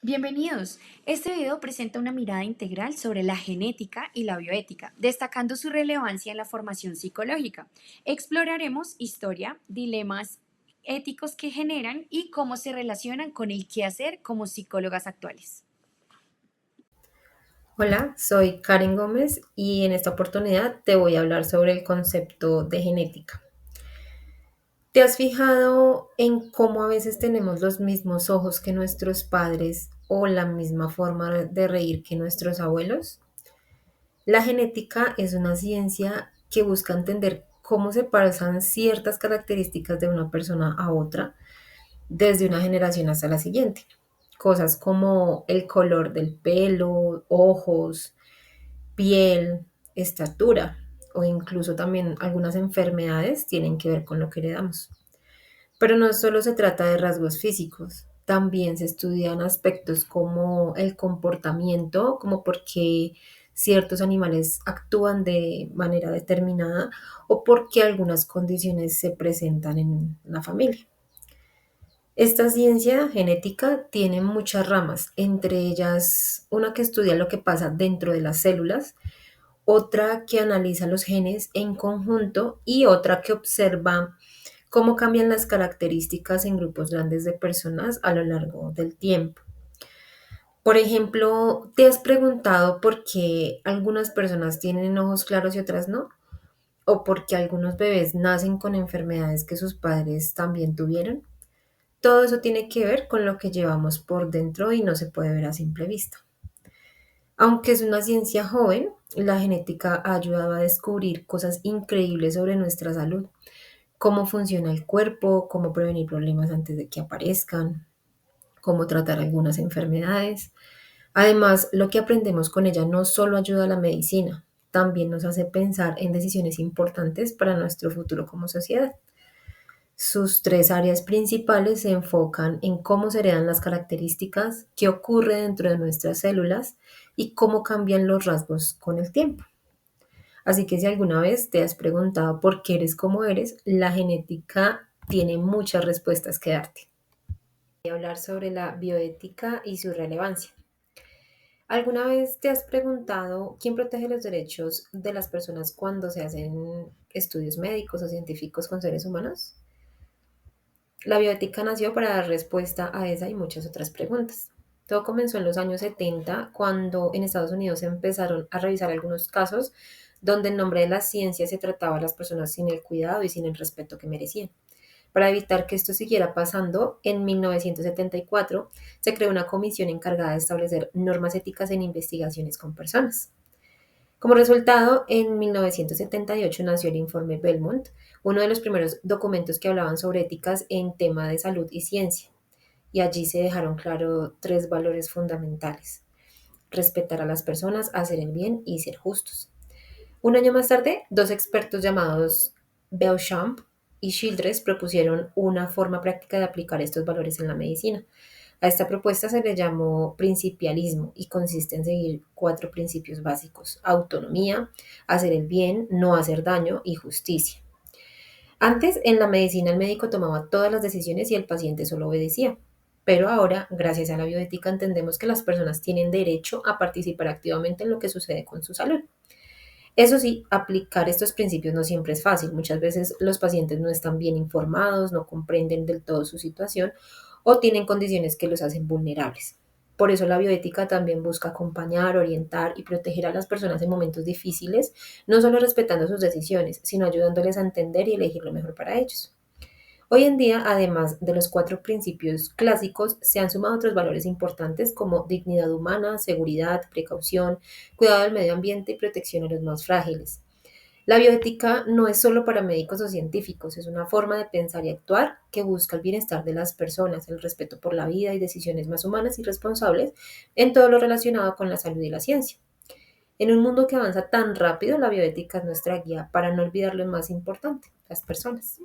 Bienvenidos. Este video presenta una mirada integral sobre la genética y la bioética, destacando su relevancia en la formación psicológica. Exploraremos historia, dilemas éticos que generan y cómo se relacionan con el quehacer como psicólogas actuales. Hola, soy Karen Gómez y en esta oportunidad te voy a hablar sobre el concepto de genética. ¿Te has fijado en cómo a veces tenemos los mismos ojos que nuestros padres o la misma forma de reír que nuestros abuelos? La genética es una ciencia que busca entender cómo se pasan ciertas características de una persona a otra desde una generación hasta la siguiente. Cosas como el color del pelo, ojos, piel, estatura o incluso también algunas enfermedades tienen que ver con lo que heredamos. Pero no solo se trata de rasgos físicos, también se estudian aspectos como el comportamiento, como por qué ciertos animales actúan de manera determinada o por qué algunas condiciones se presentan en la familia. Esta ciencia genética tiene muchas ramas, entre ellas una que estudia lo que pasa dentro de las células, otra que analiza los genes en conjunto y otra que observa cómo cambian las características en grupos grandes de personas a lo largo del tiempo. Por ejemplo, ¿te has preguntado por qué algunas personas tienen ojos claros y otras no? ¿O por qué algunos bebés nacen con enfermedades que sus padres también tuvieron? Todo eso tiene que ver con lo que llevamos por dentro y no se puede ver a simple vista. Aunque es una ciencia joven, la genética ha ayudado a descubrir cosas increíbles sobre nuestra salud, cómo funciona el cuerpo, cómo prevenir problemas antes de que aparezcan, cómo tratar algunas enfermedades. Además, lo que aprendemos con ella no solo ayuda a la medicina, también nos hace pensar en decisiones importantes para nuestro futuro como sociedad. Sus tres áreas principales se enfocan en cómo se heredan las características, qué ocurre dentro de nuestras células y cómo cambian los rasgos con el tiempo. Así que si alguna vez te has preguntado por qué eres como eres, la genética tiene muchas respuestas que darte. Voy a hablar sobre la bioética y su relevancia. ¿Alguna vez te has preguntado quién protege los derechos de las personas cuando se hacen estudios médicos o científicos con seres humanos? La bioética nació para dar respuesta a esa y muchas otras preguntas. Todo comenzó en los años 70, cuando en Estados Unidos se empezaron a revisar algunos casos donde en nombre de la ciencia se trataba a las personas sin el cuidado y sin el respeto que merecían. Para evitar que esto siguiera pasando, en 1974 se creó una comisión encargada de establecer normas éticas en investigaciones con personas. Como resultado, en 1978 nació el informe Belmont, uno de los primeros documentos que hablaban sobre éticas en tema de salud y ciencia. Y allí se dejaron claro tres valores fundamentales: respetar a las personas, hacer el bien y ser justos. Un año más tarde, dos expertos llamados Beauchamp y Childress propusieron una forma práctica de aplicar estos valores en la medicina. A esta propuesta se le llamó principialismo y consiste en seguir cuatro principios básicos: autonomía, hacer el bien, no hacer daño y justicia. Antes, en la medicina, el médico tomaba todas las decisiones y el paciente solo obedecía. Pero ahora, gracias a la bioética, entendemos que las personas tienen derecho a participar activamente en lo que sucede con su salud. Eso sí, aplicar estos principios no siempre es fácil. Muchas veces los pacientes no están bien informados, no comprenden del todo su situación o tienen condiciones que los hacen vulnerables. Por eso la bioética también busca acompañar, orientar y proteger a las personas en momentos difíciles, no solo respetando sus decisiones, sino ayudándoles a entender y elegir lo mejor para ellos. Hoy en día, además de los cuatro principios clásicos, se han sumado otros valores importantes como dignidad humana, seguridad, precaución, cuidado del medio ambiente y protección a los más frágiles. La bioética no es solo para médicos o científicos, es una forma de pensar y actuar que busca el bienestar de las personas, el respeto por la vida y decisiones más humanas y responsables en todo lo relacionado con la salud y la ciencia. En un mundo que avanza tan rápido, la bioética es nuestra guía para no olvidar lo más importante: las personas.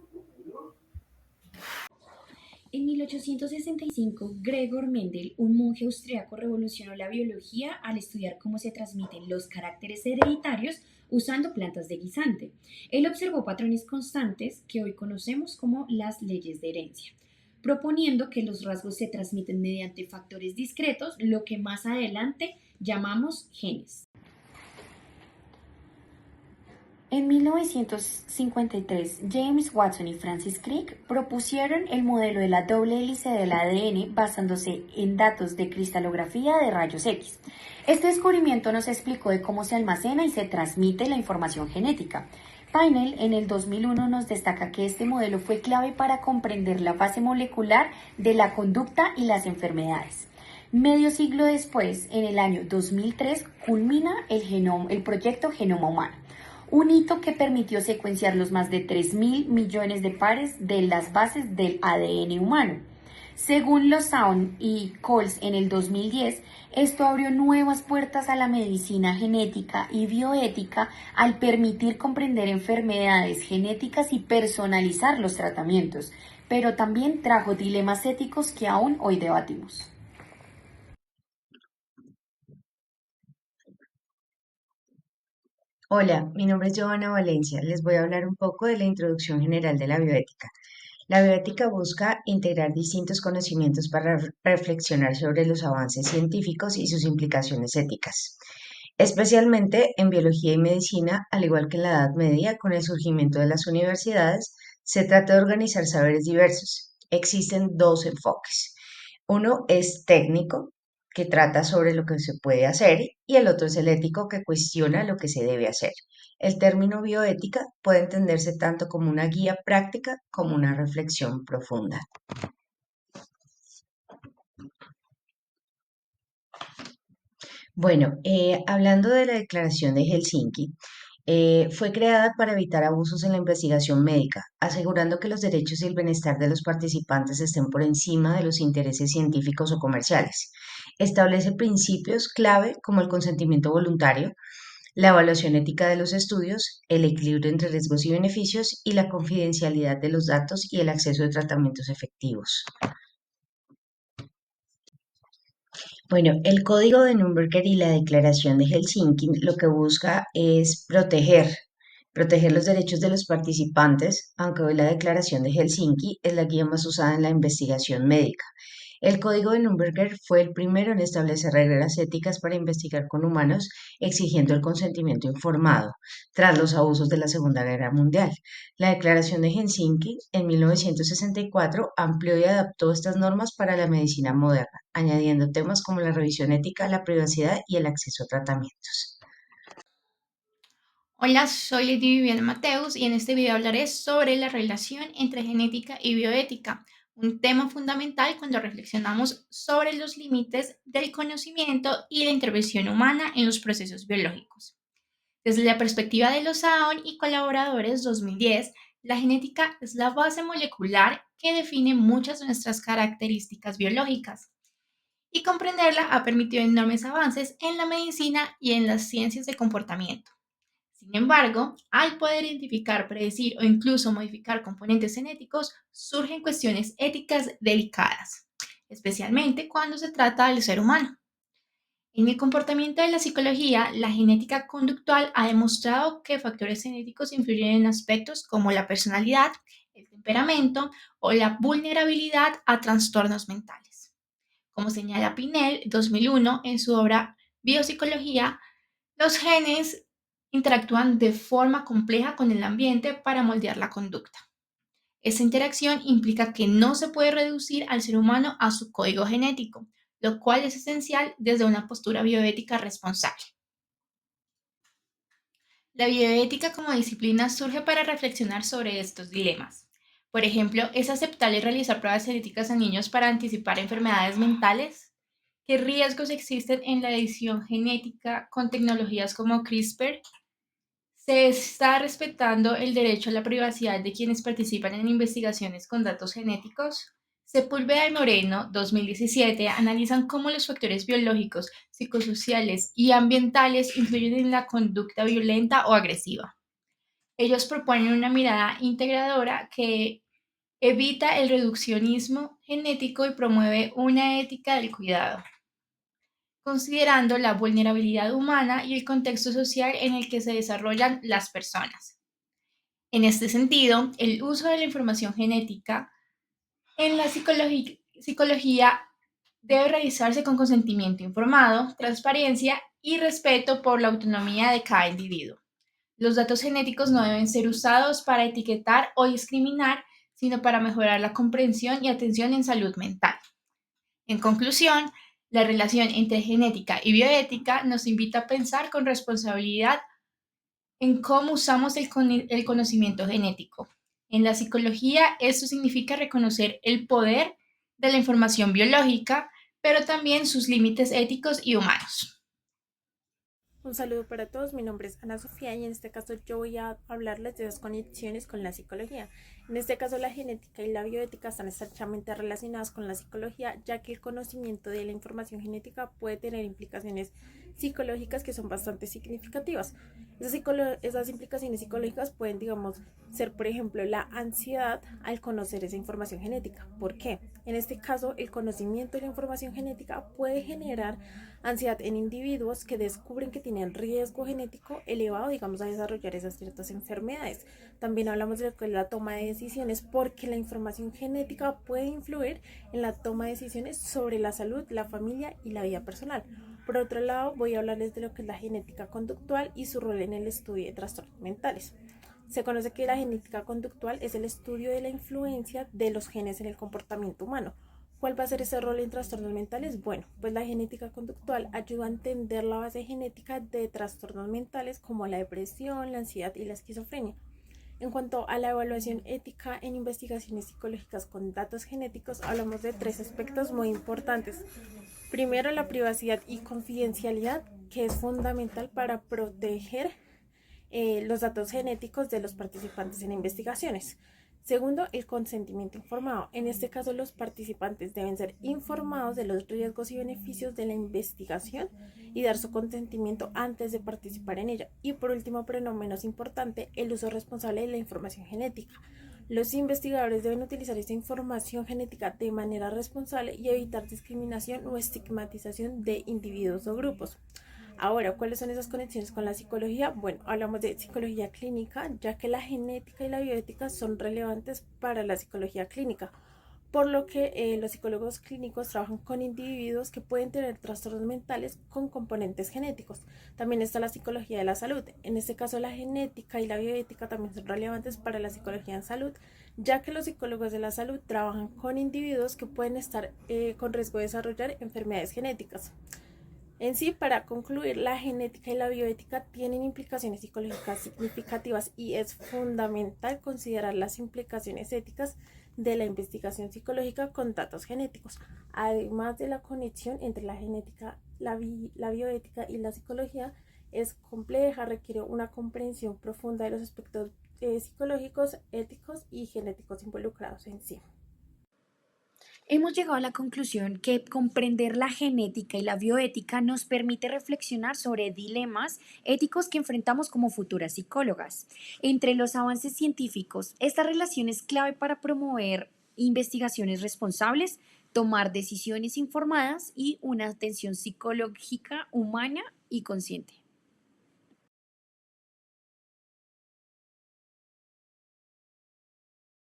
En 1865, Gregor Mendel, un monje austriaco, revolucionó la biología al estudiar cómo se transmiten los caracteres hereditarios usando plantas de guisante. Él observó patrones constantes que hoy conocemos como las leyes de herencia. proponiendo que los rasgos se transmiten mediante factores discretos, lo que más adelante llamamos genes. En 1953, James Watson y Francis Crick propusieron el modelo de la doble hélice del ADN basándose en datos de cristalografía de rayos X. Este descubrimiento nos explicó de cómo se almacena y se transmite la información genética. Painel en el 2001 nos destaca que este modelo fue clave para comprender la fase molecular de la conducta y las enfermedades. Medio siglo después, en el año 2003, culmina el proyecto Genoma Humano, un hito que permitió secuenciar los más de 3.000 millones de pares de las bases del ADN humano. Según Lozano y Coles en el 2010, esto abrió nuevas puertas a la medicina genética y bioética al permitir comprender enfermedades genéticas y personalizar los tratamientos, pero también trajo dilemas éticos que aún hoy debatimos. Hola, mi nombre es Giovanna Valencia. Les voy a hablar un poco de la introducción general de la bioética. La bioética busca integrar distintos conocimientos para reflexionar sobre los avances científicos y sus implicaciones éticas, especialmente en biología y medicina, al igual que en la Edad Media, con el surgimiento de las universidades, se trata de organizar saberes diversos. Existen dos enfoques. Uno es técnico, que trata sobre lo que se puede hacer, y el otro es el ético, que cuestiona lo que se debe hacer. El término bioética puede entenderse tanto como una guía práctica como una reflexión profunda. Bueno, hablando de la Declaración de Helsinki, fue creada para evitar abusos en la investigación médica, asegurando que los derechos y el bienestar de los participantes estén por encima de los intereses científicos o comerciales. Establece principios clave como el consentimiento voluntario, la evaluación ética de los estudios, el equilibrio entre riesgos y beneficios y la confidencialidad de los datos y el acceso a tratamientos efectivos. Bueno, el Código de Nuremberg y la Declaración de Helsinki lo que busca es proteger los derechos de los participantes, aunque hoy la Declaración de Helsinki es la guía más usada en la investigación médica. El Código de Nuremberg fue el primero en establecer reglas éticas para investigar con humanos, exigiendo el consentimiento informado, tras los abusos de la Segunda Guerra Mundial. La Declaración de Helsinki en 1964 amplió y adaptó estas normas para la medicina moderna, añadiendo temas como la revisión ética, la privacidad y el acceso a tratamientos. Hola, soy Lady Viviana Mateus y en este video hablaré sobre la relación entre genética y bioética, un tema fundamental cuando reflexionamos sobre los límites del conocimiento y la intervención humana en los procesos biológicos. Desde la perspectiva de Lozano y colaboradores 2010, la genética es la base molecular que define muchas de nuestras características biológicas y comprenderla ha permitido enormes avances en la medicina y en las ciencias del comportamiento. Sin embargo, al poder identificar, predecir o incluso modificar componentes genéticos, surgen cuestiones éticas delicadas, especialmente cuando se trata del ser humano. En el comportamiento de la psicología, la genética conductual ha demostrado que factores genéticos influyen en aspectos como la personalidad, el temperamento o la vulnerabilidad a trastornos mentales. Como señala Pinel 2001 en su obra Biopsicología, los genes interactúan de forma compleja con el ambiente para moldear la conducta. Esta interacción implica que no se puede reducir al ser humano a su código genético, lo cual es esencial desde una postura bioética responsable. La bioética como disciplina surge para reflexionar sobre estos dilemas. Por ejemplo, ¿es aceptable realizar pruebas genéticas en niños para anticipar enfermedades mentales? ¿Qué riesgos existen en la edición genética con tecnologías como CRISPR? ¿Se está respetando el derecho a la privacidad de quienes participan en investigaciones con datos genéticos? Sepúlveda y Moreno, 2017, analizan cómo los factores biológicos, psicosociales y ambientales influyen en la conducta violenta o agresiva. Ellos proponen una mirada integradora que evita el reduccionismo genético y promueve una ética del cuidado, considerando la vulnerabilidad humana y el contexto social en el que se desarrollan las personas. En este sentido, el uso de la información genética En la psicología debe realizarse con consentimiento informado, transparencia y respeto por la autonomía de cada individuo. Los datos genéticos no deben ser usados para etiquetar o discriminar, sino para mejorar la comprensión y atención en salud mental. En conclusión, la relación entre genética y bioética nos invita a pensar con responsabilidad en cómo usamos el conocimiento genético. En la psicología, esto significa reconocer el poder de la información biológica, pero también sus límites éticos y humanos. Un saludo para todos, mi nombre es Ana Sofía y en este caso yo voy a hablarles de las conexiones con la psicología. En este caso la genética y la bioética están estrechamente relacionadas con la psicología, ya que el conocimiento de la información genética puede tener implicaciones psicológicas que son bastante significativas. Esas implicaciones psicológicas pueden, digamos, ser por ejemplo la ansiedad al conocer esa información genética. ¿Por qué? En este caso el conocimiento de la información genética puede generar ansiedad en individuos que descubren que tienen riesgo genético elevado, digamos, a desarrollar esas ciertas enfermedades. También hablamos de lo que es la toma de decisiones, porque la información genética puede influir en la toma de decisiones sobre la salud, la familia y la vida personal. Por otro lado, voy a hablarles de lo que es la genética conductual y su rol en el estudio de trastornos mentales. Se conoce que la genética conductual es el estudio de la influencia de los genes en el comportamiento humano. ¿Cuál va a ser ese rol en trastornos mentales? Bueno, pues la genética conductual ayuda a entender la base genética de trastornos mentales como la depresión, la ansiedad y la esquizofrenia. En cuanto a la evaluación ética en investigaciones psicológicas con datos genéticos, hablamos de 3 aspectos muy importantes. Primero, la privacidad y confidencialidad, que es fundamental para proteger los datos genéticos de los participantes en investigaciones. Segundo, el consentimiento informado. En este caso, los participantes deben ser informados de los riesgos y beneficios de la investigación y dar su consentimiento antes de participar en ella. Y por último, pero no menos importante, el uso responsable de la información genética. Los investigadores deben utilizar esta información genética de manera responsable y evitar discriminación o estigmatización de individuos o grupos. Ahora, ¿cuáles son esas conexiones con la psicología? Bueno, hablamos de psicología clínica, ya que la genética y la bioética son relevantes para la psicología clínica, por lo que los psicólogos clínicos trabajan con individuos que pueden tener trastornos mentales con componentes genéticos. También está la psicología de la salud. En este caso, la genética y la bioética también son relevantes para la psicología en salud, ya que los psicólogos de la salud trabajan con individuos que pueden estar con riesgo de desarrollar enfermedades genéticas. En sí, para concluir, la genética y la bioética tienen implicaciones psicológicas significativas y es fundamental considerar las implicaciones éticas de la investigación psicológica con datos genéticos. Además de la conexión entre la genética, la bioética y la psicología es compleja, requiere una comprensión profunda de los aspectos psicológicos, éticos y genéticos involucrados en sí. Hemos llegado a la conclusión que comprender la genética y la bioética nos permite reflexionar sobre dilemas éticos que enfrentamos como futuras psicólogas. Entre los avances científicos, esta relación es clave para promover investigaciones responsables, tomar decisiones informadas y una atención psicológica humana y consciente.